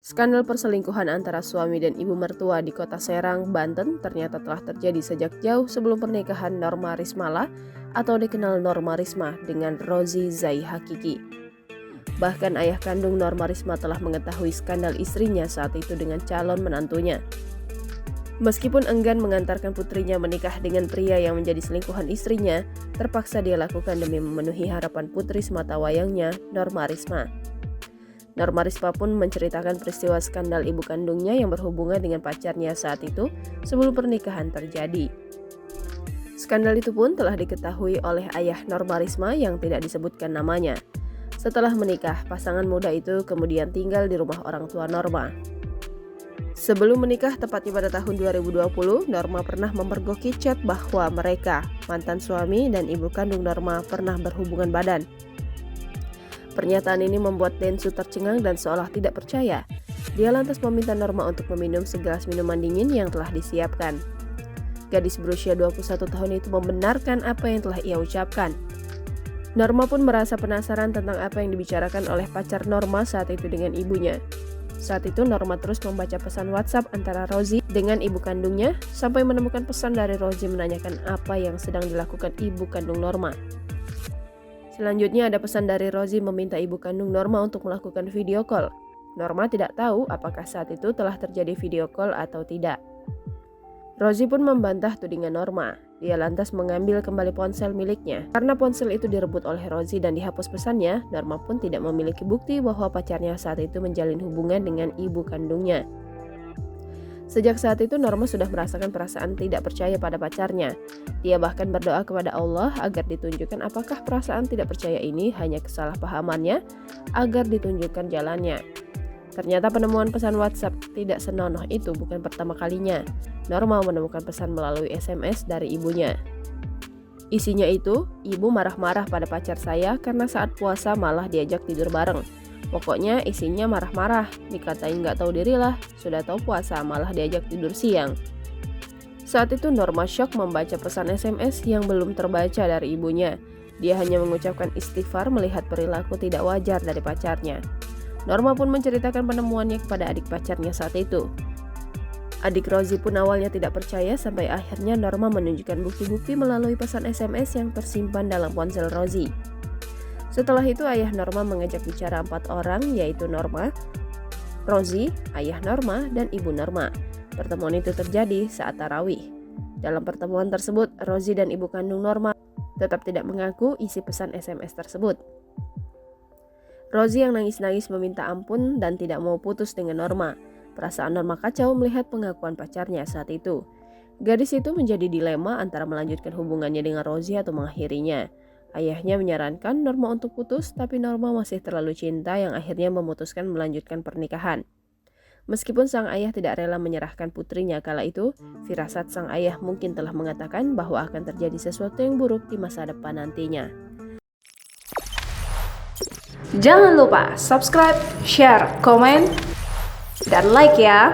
Skandal perselingkuhan antara suami dan ibu mertua di kota Serang, Banten ternyata telah terjadi sejak jauh sebelum pernikahan Norma Rismala atau dikenal Norma Risma dengan Rozi Zai Hakiki. Bahkan ayah kandung Norma Risma telah mengetahui skandal istrinya saat itu dengan calon menantunya. Meskipun enggan mengantarkan putrinya menikah dengan pria yang menjadi selingkuhan istrinya, terpaksa dia lakukan demi memenuhi harapan putri sematawayangnya, Norma Risma. Norma Risma pun menceritakan peristiwa skandal ibu kandungnya yang berhubungan dengan pacarnya saat itu sebelum pernikahan terjadi. Skandal itu pun telah diketahui oleh ayah Norma Risma yang tidak disebutkan namanya. Setelah menikah, pasangan muda itu kemudian tinggal di rumah orang tua Norma. Sebelum menikah, tepatnya pada tahun 2020, Norma pernah memergoki chat bahwa mereka, mantan suami dan ibu kandung Norma, pernah berhubungan badan. Pernyataan ini membuat Densu tercengang dan seolah tidak percaya. Dia lantas meminta Norma untuk meminum segelas minuman dingin yang telah disiapkan. Gadis berusia 21 tahun itu membenarkan apa yang telah ia ucapkan. Norma pun merasa penasaran tentang apa yang dibicarakan oleh pacar Norma saat itu dengan ibunya. Saat itu Norma terus membaca pesan WhatsApp antara Rozi dengan ibu kandungnya sampai menemukan pesan dari Rozi menanyakan apa yang sedang dilakukan ibu kandung Norma. Selanjutnya ada pesan dari Rozi meminta ibu kandung Norma untuk melakukan video call. Norma tidak tahu apakah saat itu telah terjadi video call atau tidak. Rozi pun membantah tudingan Norma. Dia lantas mengambil kembali ponsel miliknya. Karena ponsel itu direbut oleh Rozi dan dihapus pesannya, Norma pun tidak memiliki bukti bahwa pacarnya saat itu menjalin hubungan dengan ibu kandungnya. Sejak saat itu Norma sudah merasakan perasaan tidak percaya pada pacarnya. Dia bahkan berdoa kepada Allah agar ditunjukkan apakah perasaan tidak percaya ini hanya kesalahpahamannya, agar ditunjukkan jalannya. Ternyata penemuan pesan WhatsApp tidak senonoh itu bukan pertama kalinya. Norma menemukan pesan melalui SMS dari ibunya. Isinya itu, ibu marah-marah pada pacar saya karena saat puasa malah diajak tidur bareng. Pokoknya isinya marah-marah, dikatain nggak tahu diri lah, sudah tahu puasa malah diajak tidur siang. Saat itu Norma syok membaca pesan SMS yang belum terbaca dari ibunya. Dia hanya mengucapkan istighfar melihat perilaku tidak wajar dari pacarnya. Norma pun menceritakan penemuannya kepada adik pacarnya saat itu. Adik Rozi pun awalnya tidak percaya sampai akhirnya Norma menunjukkan bukti-bukti melalui pesan SMS yang tersimpan dalam ponsel Rozi. Setelah itu ayah Norma mengajak bicara 4 orang yaitu Norma, Rozi, ayah Norma, dan ibu Norma. Pertemuan itu terjadi saat tarawih. Dalam pertemuan tersebut, Rozi dan ibu kandung Norma tetap tidak mengaku isi pesan SMS tersebut. Rozi yang nangis-nangis meminta ampun dan tidak mau putus dengan Norma. Perasaan Norma kacau melihat pengakuan pacarnya saat itu. Gadis itu menjadi dilema antara melanjutkan hubungannya dengan Rozi atau mengakhirinya. Ayahnya menyarankan Norma untuk putus, tapi Norma masih terlalu cinta yang akhirnya memutuskan melanjutkan pernikahan. Meskipun sang ayah tidak rela menyerahkan putrinya kala itu, firasat sang ayah mungkin telah mengatakan bahwa akan terjadi sesuatu yang buruk di masa depan nantinya. Jangan lupa subscribe, share, komen, dan like ya!